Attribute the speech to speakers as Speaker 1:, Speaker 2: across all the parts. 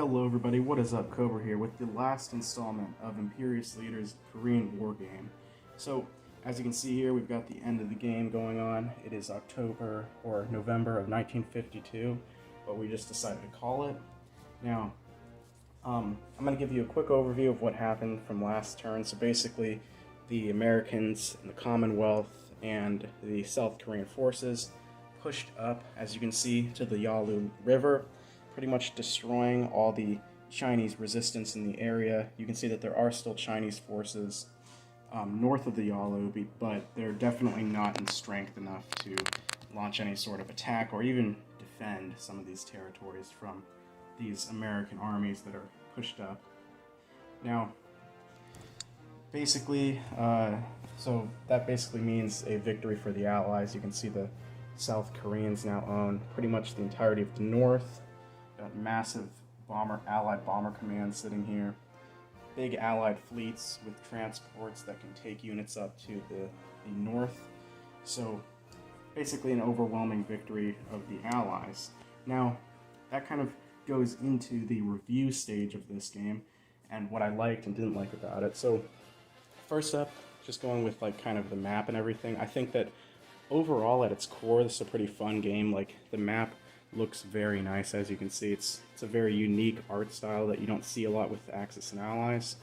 Speaker 1: Hello everybody, what is up? Cobra here with the last installment of Imperious Leader's Korean War game. So, as you can see here, we've got the end of the game going on. It is October or November of 1952, but we just decided to call it. Now, I'm going to give you a quick overview of what happened from last turn. So basically, the Americans and the Commonwealth and the South Korean forces pushed up, as you can see, to the Yalu River, pretty much destroying all the Chinese resistance in the area. You can see that there are still Chinese forces north of the Yalu, but they're definitely not in strength enough to launch any sort of attack or even defend some of these territories from these American armies that are pushed up. Now, basically, so that basically means a victory for the Allies. You can see the South Koreans now own pretty much the entirety of the north. Got massive Allied bomber commands sitting here. Big Allied fleets with transports that can take units up to the north. So basically an overwhelming victory of the Allies. Now, that kind of goes into the review stage of this game and what I liked and didn't like about it. So first up, just going with like kind of the map and everything, I think that overall at its core this is a pretty fun game. Like the map looks very nice, as you can see. It's a very unique art style that you don't see a lot with Axis and Allies.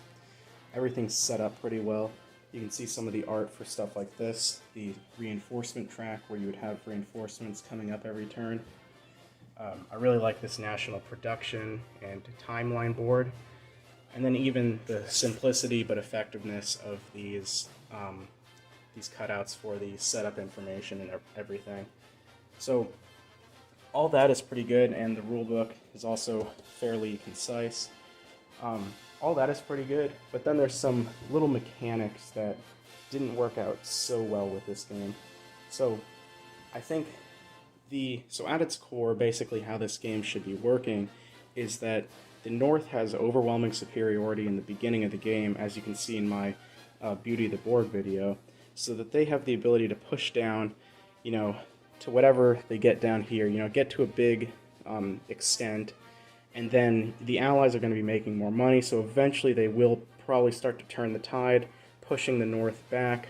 Speaker 1: Everything's set up pretty well. You can see some of the art for stuff like this, the reinforcement track where you would have reinforcements coming up every turn. I really like this national production and timeline board, and then even the simplicity but effectiveness of these cutouts for the setup information and everything. So all that is pretty good, and the rulebook is also fairly concise. All that is pretty good, but then there's some little mechanics that didn't work out so well with this game. So I think so at its core, basically how this game should be working is that the North has overwhelming superiority in the beginning of the game, as you can see in my Beauty of the Board video, so that they have the ability to push down, to whatever they get down here, get to a big extent, and then the Allies are going to be making more money, so eventually they will probably start to turn the tide, pushing the North back,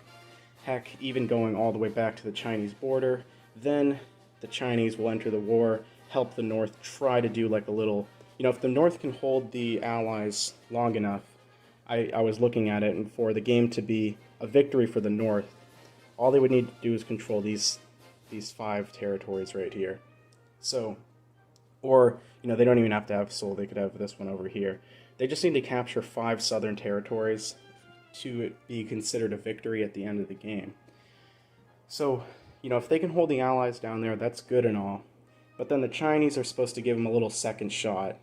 Speaker 1: heck, even going all the way back to the Chinese border. Then the Chinese will enter the war, help the North try to do like a little, if the North can hold the Allies long enough, I was looking at it, and for the game to be a victory for the North, all they would need to do is control these 5 territories right here. So, or, they don't even have to have Seoul, they could have this one over here. They just need to capture 5 southern territories to be considered a victory at the end of the game. So, if they can hold the Allies down there, that's good and all. But then the Chinese are supposed to give them a little second shot,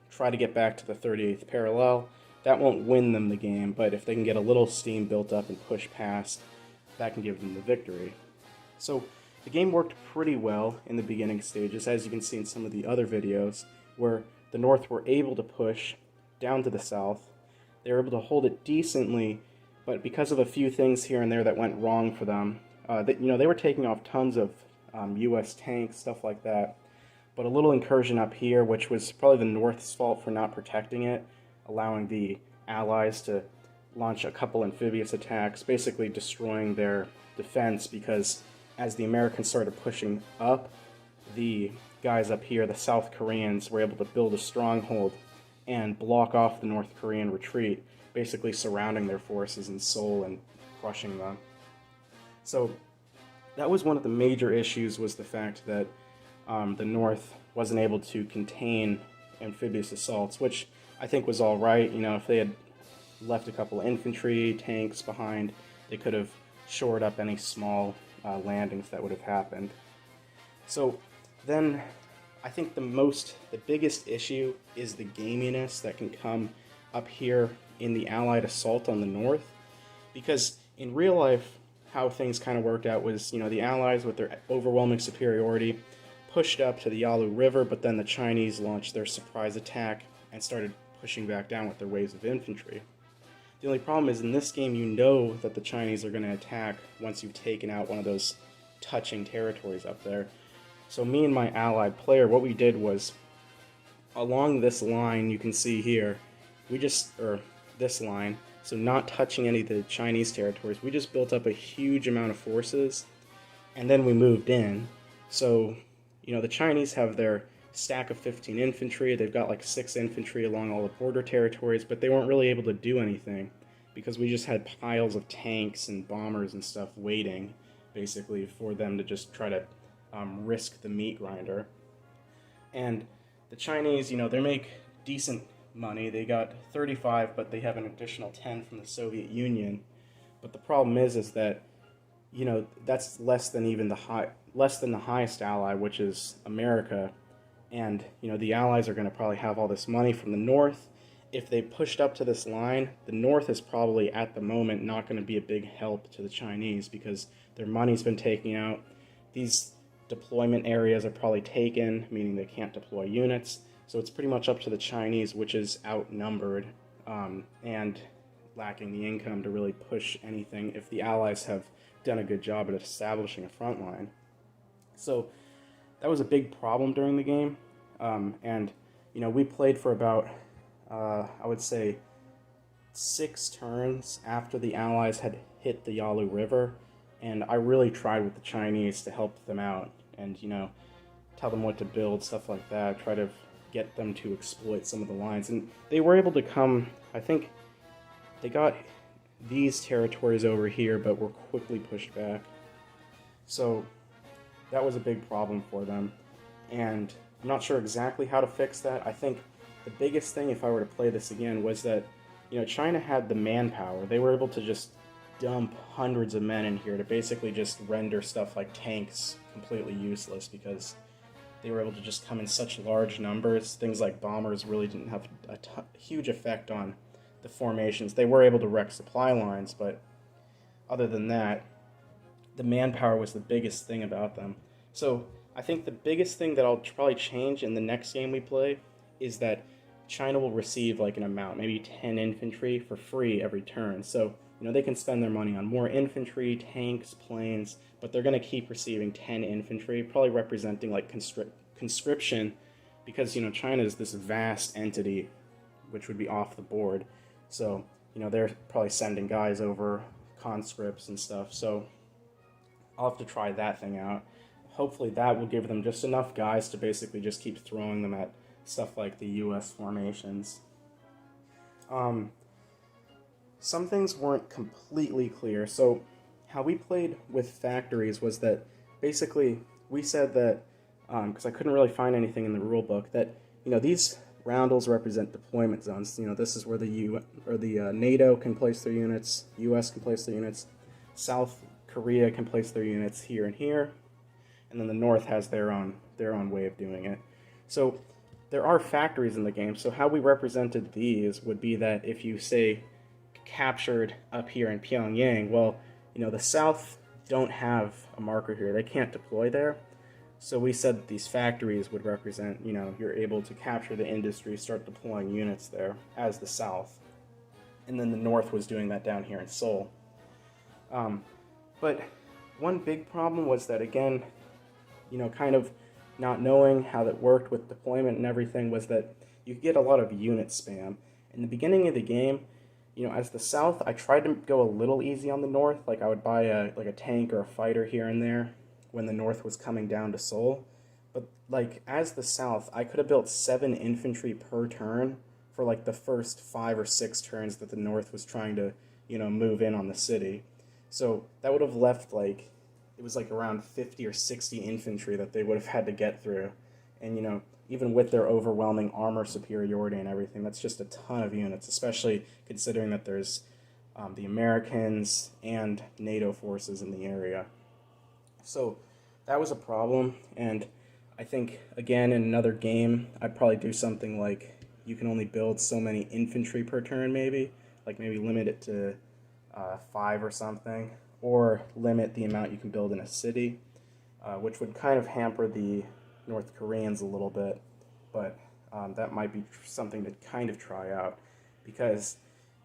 Speaker 1: try to get back to the 38th parallel. That won't win them the game, but if they can get a little steam built up and push past, that can give them the victory. So the game worked pretty well in the beginning stages, as you can see in some of the other videos, where the North were able to push down to the South. They were able to hold it decently, but because of a few things here and there that went wrong for them, they were taking off tons of U.S. tanks, stuff like that. But a little incursion up here, which was probably the North's fault for not protecting it, allowing the Allies to launch a couple amphibious attacks, basically destroying their defense, because as the Americans started pushing up, the guys up here, the South Koreans, were able to build a stronghold and block off the North Korean retreat, basically surrounding their forces in Seoul and crushing them. So that was one of the major issues, was the fact that the North wasn't able to contain amphibious assaults, which I think was all right. If they had left a couple of infantry tanks behind, they could have shored up any small landings that would have happened. So then I think the biggest issue is the gaminess that can come up here in the Allied assault on the North, because in real life how things kind of worked out was, the Allies with their overwhelming superiority pushed up to the Yalu River, but then the Chinese launched their surprise attack and started pushing back down with their waves of infantry. The only problem is in this game you know that the Chinese are going to attack once you've taken out one of those touching territories up there. So me and my allied player, what we did was along this line you can see here, or this line, so not touching any of the Chinese territories, we just built up a huge amount of forces, and then we moved in. So, the Chinese have their stack of 15 infantry, they've got like 6 infantry along all the border territories, but they weren't really able to do anything because we just had piles of tanks and bombers and stuff waiting, basically, for them to just try to risk the meat grinder. And the Chinese, they make decent money. They got 35, but they have an additional 10 from the Soviet Union. But the problem is that, that's less than the highest ally, which is America. And, the Allies are going to probably have all this money from the North. If they pushed up to this line, the North is probably, at the moment, not going to be a big help to the Chinese because their money's been taken out. These deployment areas are probably taken, meaning they can't deploy units. So it's pretty much up to the Chinese, which is outnumbered and lacking the income to really push anything if the Allies have done a good job at establishing a front line. So that was a big problem during the game. And, we played for about, I would say, 6 turns after the Allies had hit the Yalu River. And I really tried with the Chinese to help them out and, tell them what to build, stuff like that, try to get them to exploit some of the lines. And they were able to come, I think they got these territories over here, but were quickly pushed back. So that was a big problem for them. And I'm not sure exactly how to fix that. I think the biggest thing, if I were to play this again, was that, China had the manpower. They were able to just dump hundreds of men in here to basically just render stuff like tanks completely useless because they were able to just come in such large numbers. Things like bombers really didn't have a huge effect on the formations. They were able to wreck supply lines, but other than that, the manpower was the biggest thing about them. So I think the biggest thing that I'll probably change in the next game we play is that China will receive like an amount, maybe 10 infantry for free every turn. So, they can spend their money on more infantry, tanks, planes, but they're going to keep receiving 10 infantry, probably representing like conscription, because, China is this vast entity, which would be off the board. So, they're probably sending guys over, conscripts and stuff. So I'll have to try that thing out. Hopefully that will give them just enough guys to basically just keep throwing them at stuff like the U.S. formations. Some things weren't completely clear. So how we played with factories was that basically we said that, because I couldn't really find anything in the rule book, that these roundels represent deployment zones. This is where the NATO can place their units, U.S. can place their units, South Korea can place their units here and here, and then the North has their own way of doing it. So there are factories in the game. So how we represented these would be that if you say captured up here in Pyongyang, well, the South don't have a marker here. They can't deploy there. So we said that these factories would represent, you're able to capture the industry, start deploying units there as the South. And then the North was doing that down here in Seoul. But one big problem was that, again, kind of not knowing how that worked with deployment and everything, was that you get a lot of unit spam. In the beginning of the game, as the South, I tried to go a little easy on the North. Like I would buy a tank or a fighter here and there when the North was coming down to Seoul. But like as the South, I could have built 7 infantry per turn for like the first 5 or 6 turns that the North was trying to, move in on the city. So that would have left it was like around 50 or 60 infantry that they would have had to get through. And, even with their overwhelming armor superiority and everything, that's just a ton of units, especially considering that there's the Americans and NATO forces in the area. So that was a problem, and I think, again, in another game, I'd probably do something like you can only build so many infantry per turn, maybe limit it to 5 or something, or limit the amount you can build in a city, which would kind of hamper the North Koreans a little bit, but that might be something to kind of try out, because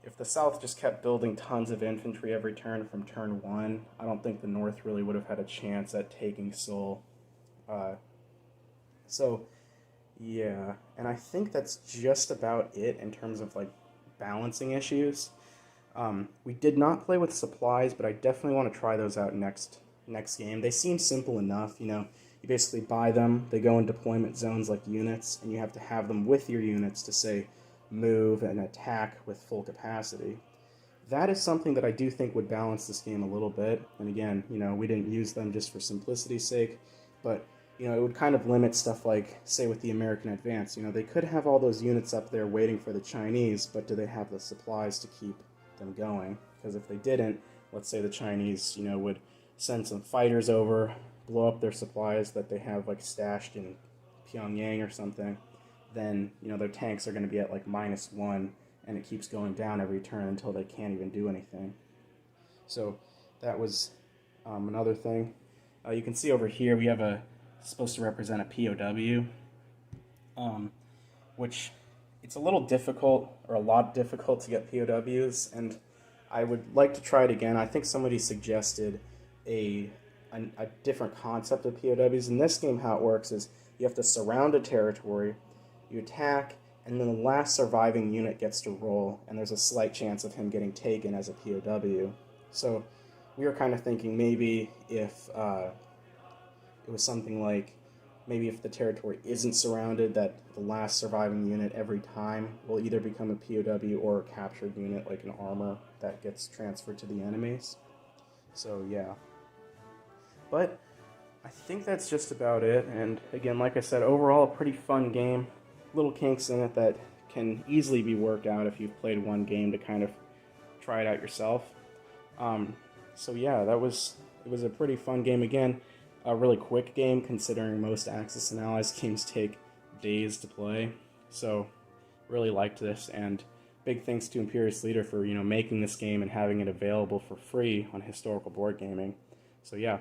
Speaker 1: if the South just kept building tons of infantry every turn from turn 1, I don't think the North really would have had a chance at taking Seoul. So Yeah, and I think that's just about it in terms of like balancing issues. We did not play with supplies, but I definitely want to try those out next game. They seem simple enough, you know. You basically buy them, they go in deployment zones like units, and you have to have them with your units to say move and attack with full capacity. That is something that I do think would balance this game a little bit. And again, you know, we didn't use them just for simplicity's sake, but you know, it would kind of limit stuff like, say, with the American Advance. You know, they could have all those units up there waiting for the Chinese, but do they have the supplies to keep them going? Because if they didn't, let's say the Chinese, you know, would send some fighters over, blow up their supplies that they have like stashed in Pyongyang or something, then you know their tanks are going to be at like -1, and it keeps going down every turn until they can't even do anything. So that was another thing. You can see over here we have a supposed to represent a POW, which it's a little difficult or a lot difficult to get POWs, and I would like to try it again. I think somebody suggested a different concept of POWs. In this game, how it works is you have to surround a territory, you attack, and then the last surviving unit gets to roll, and there's a slight chance of him getting taken as a POW. So we were kind of thinking maybe if it was something like maybe if the territory isn't surrounded, that the last surviving unit every time will either become a POW or a captured unit, like an armor that gets transferred to the enemies. So yeah. But I think that's just about it. And again, like I said, overall, a pretty fun game. Little kinks in it that can easily be worked out if you've played one game to kind of try it out yourself. Um, so yeah, it was a pretty fun game. Again, a really quick game considering most Axis and Allies games take days to play. So really liked this, and big thanks to Imperious Leader for making this game and having it available for free on Historical Board Gaming. So yeah,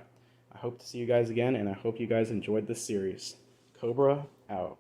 Speaker 1: I hope to see you guys again, and I hope you guys enjoyed this series. Cobra out.